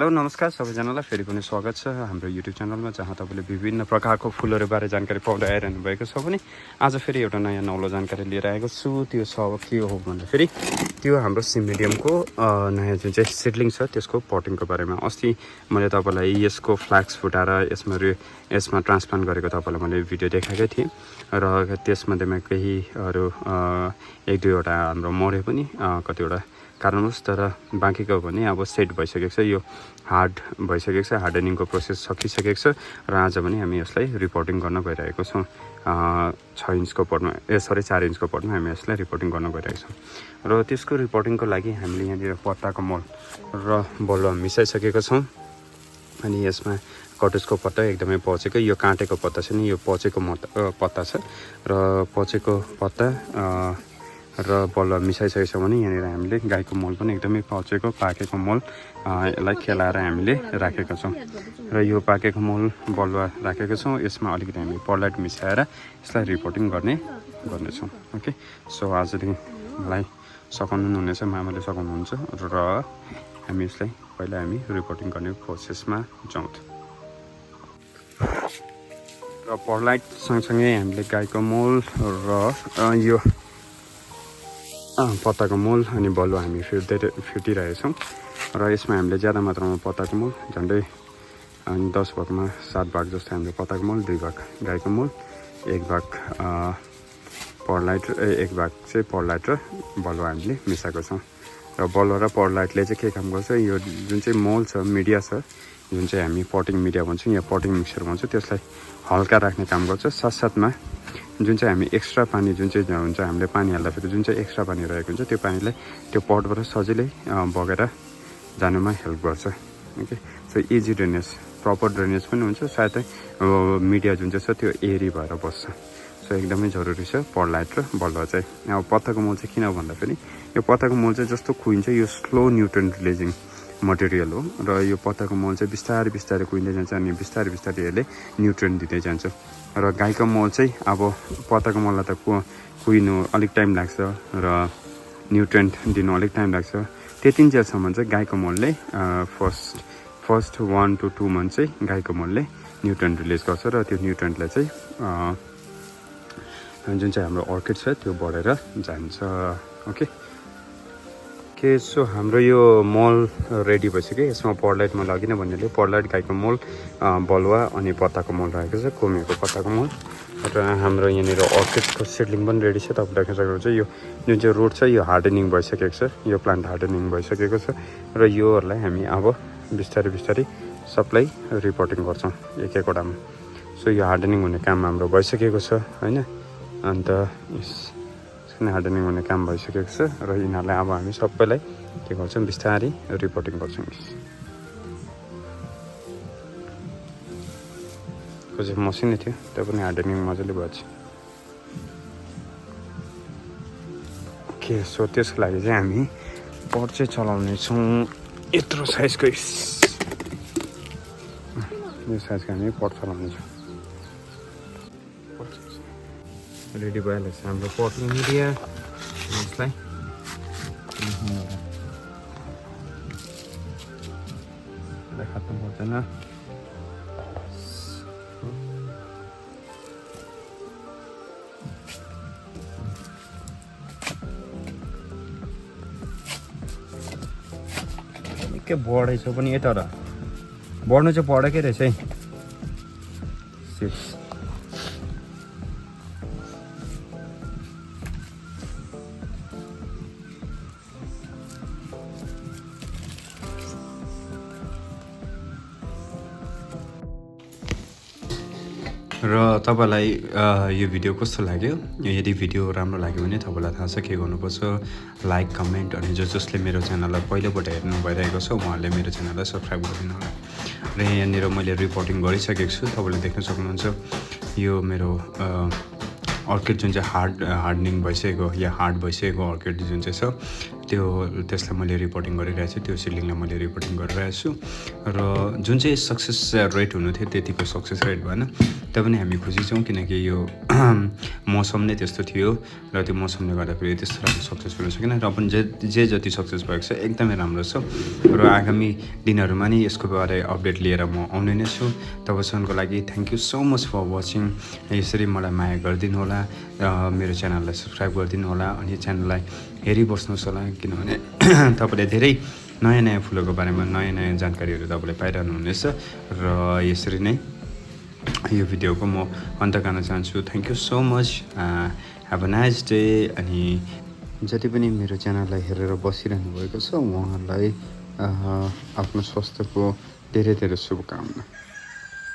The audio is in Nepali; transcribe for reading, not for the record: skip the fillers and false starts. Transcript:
हेलो नमस्कार सबैजनालाई फेरि पनि स्वागत छ हाम्रो युट्युब च्यानलमा जहाँ तपाईँले विभिन्न प्रकारको फुलहरूबारे जानकारी पाउँदै आइरहनु भएको छ भने आज फेरि एउटा नयाँ नौलो जानकारी लिएर आएको छु। त्यो सब के हो भन्दाखेरि त्यो हाम्रो सिमेडियमको नयाँ जुन चाहिँ सिडलिङ छ त्यसको पटिङको बारेमा अस्ति मैले तपाईँलाई यसको फ्ल्याक्स फुटाएर यसमा ट्रान्सप्लान्ट गरेको तपाईँलाई मैले भिडियो देखाएकै थिएँ र त्यसमध्येमा केही अरू एक दुईवटा हाम्रो मऱ्यो पनि कतिवटा कारणवश, तर बाँकीको भने अब सेट भइसकेको छ, यो हार्ड भइसकेको छ, हार्डनिङको प्रोसेस सकिसकेको छ र आज पनि हामी यसलाई रिपोर्टिङ गर्न गइरहेको छौँ। 6 इन्चको पटमा 4 इन्चको पटमा हामी यसलाई रिपोर्टिङ गर्न गइरहेको छौँ र त्यसको रिपोर्टिङको लागि हामीले यहाँनिर पत्ताको मल र बलुवा मिसाइसकेका छौँ। अनि यसमा कटुसको पत्ता एकदमै पचेको, यो काटेको पत्ता छैन, यो पचेको पत्ता छ र पचेको पत्ता र बलुवा मिसाइसकेको छ भने यहाँनिर हामीले गाईको मल पनि एकदमै पचेको पाकेको मल यसलाई खेलाएर हामीले राखेका छौँ र यो पाकेको मल बलुवा राखेका छौँ। यसमा अलिकति हामी पर्लाइट मिसाएर यसलाई रिपोर्टिङ गर्नेछौँ। ओके, सो आजदेखिलाई सघाउनु हुनेछ, मामाले सघाउनुहुन्छ र हामी यसलाई पहिला हामी रिपोर्टिङ गर्ने प्रोसेसमा जाउँ। र पर्लाइट सँगसँगै हामीले गाईको मल र यो पत्ताको मल अनि बलुवा हामी फिटिरहेछौँ र यसमा हामीले ज्यादा मात्रामा पत्ताको मल झन्डै 10 भागमा 7 भाग जस्तो हामीले पत्ताको मल, 2 भाग गाईको मल, 1 भाग पर्लाइट, 1 भाग चाहिँ पर्लाइट र बलुवा हामीले मिसाएको छौँ। र बलुवा र पर्लाइटले चाहिँ के काम गर्छ, यो जुन चाहिँ मल छ, मिडिया छ, जुन चाहिँ हामी पटिङ मिडिया भन्छौँ या पटिङ मिक्सर भन्छौँ, त्यसलाई हल्का राख्ने काम गर्छ। साथसाथमा जुन चाहिँ हामी एक्स्ट्रा पानी जुन चाहिँ हुन्छ, हामीले पानी हाल्दाखेरि जुन चाहिँ एक्स्ट्रा पानी रहेको हुन्छ त्यो पानीलाई त्यो पटबाट सजिलै बगेर जानुमा हेल्प गर्छ। Okay, so easy drainage, proper drainage पनि हुन्छ, साथै मिडिया जुन चाहिँ छ त्यो एरी भएर बस्छ। सो एकदमै जरुरी छ पर्लाइट र बलुवा चाहिँ। अब पत्ताको मल चाहिँ किन भन्दाखेरि यो पत्ताको मल चाहिँ जस्तो कुहिन्छ, यो स्लो न्युट्रिएन्ट रिलिजिङ मटेरियल हो र यो पत्ताको मल चाहिँ बिस्तारै बिस्तारै कुहिँदै जान्छ अनि बिस्तारै बिस्तारै यसले न्युट्रिएन्ट दिँदै जान्छ। र गाईको मल चाहिँ अब पत्ताको मललाई त कुहिनु अलिक टाइम लाग्छ र न्युट्रिएन्ट दिनु अलिक टाइम लाग्छ। त्यतिन्जेलसम्म चाहिँ गाईको मलले फर्स्ट 1 to 2 मन्थ चाहिँ गाईको मलले न्युट्रिएन्ट रिलिज गर्छ र त्यो न्युट्रिएन्टलाई चाहिँ जुन चाहिँ हाम्रो अर्किड छ त्यो बढेर जान्छ। ओके, सो हाम्रो यो मल रेडी भइसक्यो। यसमा पर्लाइट मल अघि नै भन्नेले पर्लाइट, गाईको मल, बलुवा अनि पत्ताको मल रहेको छ, कोमिएको पत्ताको मल र हाम्रो यहाँनिर अर्किडको सिडलिङ पनि रेडी छ। तपाईँ देख्न सक्नुहुन्छ यो जुन चाहिँ रुट छ यो हार्डनिङ भइसकेको छ, यो प्लान्ट हार्डनिङ भइसकेको छ र योहरूलाई हामी अब बिस्तारै बिस्तारै सबलाई रिपोर्टिङ गर्छौँ एक एकवटामा। सो यो हार्डनिङ हुने काम हाम्रो भइसकेको छ होइन, अन्त हार्डनिङ हुने काम भइसकेको छ र यिनीहरूलाई अब हामी सबैलाई के गर्छौँ, बिस्तारै रिपोर्टिङ गर्छौँ। चाहिँ मसिनै थियो त्यो पनि हार्डनिङ मजाले भएछ। ओके, सो त्यसको लागि चाहिँ हामी पट चाहिँ चलाउने छौँ यत्रो साइजको, यो साइजको हामी पट चलाउने छौँ। रेडी भइहाल्छ हाम्रो पटिङ मिडिया। यसलाई खत्तम पर्दैन। निकै बढेछ पनि तर बढ्नु चाहिँ बढेकै रहेछ है। 6 र तपाईँलाई यो भिडियो कस्तो लाग्यो? यदि भिडियो राम्रो लाग्यो भने तपाईँलाई थाहा छ के गर्नुपर्छ, लाइक, कमेन्ट अनि जसले मेरो च्यानललाई पहिलोपल्ट हेर्नु भइरहेको छ उहाँहरूले मेरो च्यानललाई सब्सक्राइब गरिदिनु होला। र यहाँनिर मैले रिपोर्टिङ गरिसकेको छु, तपाईँले देख्न सक्नुहुन्छ यो मेरो अर्किड जुन चाहिँ हार्डनिङ भइसकेको या हार्ड भइसकेको अर्किड जुन चाहिँ छ त्यसलाई मैले रिपोर्टिङ गरिरहेको छु, त्यो सिडलिङलाई मैले रिपोर्टिङ गरिरहेको छु। र जुन चाहिँ सक्सेस रेट हुनु थियो त्यतिको सक्सेस रेट भएन, तैपनि हामी खुसी छौँ किनकि यो मौसम नै त्यस्तो थियो र त्यो मौसमले गर्दाखेरि त्यस्तो राम्रो सक्सेस हुन सकेन। र पनि जे जति सक्सेस भएको छ एकदमै राम्रो छ र आगामी दिनहरूमा नि यसको बारे अपडेट लिएर म आउने नै छु। तबसम्मको लागि thank you so much for watching. यसरी मलाई माया गरिदिनु होला, मेरो च्यानललाई सब्सक्राइब गरिदिनु होला अनि च्यानललाई हेरिबस्नुहोस् होला, किनभने तपाईँले धेरै नयाँ नयाँ फुलहरूको बारेमा नयाँ नयाँ जानकारीहरू तपाईँले पाइरहनुहुनेछ। र यसरी नै यो भिडियोको म अन्त गर्न चाहन्छु। Thank you so much, have a nice day. अनि जति पनि मेरो च्यानललाई हेरेर बसिरहनु भएको छ उहाँहरूलाई आफ्नो स्वास्थ्यको धेरै धेरै शुभकामना।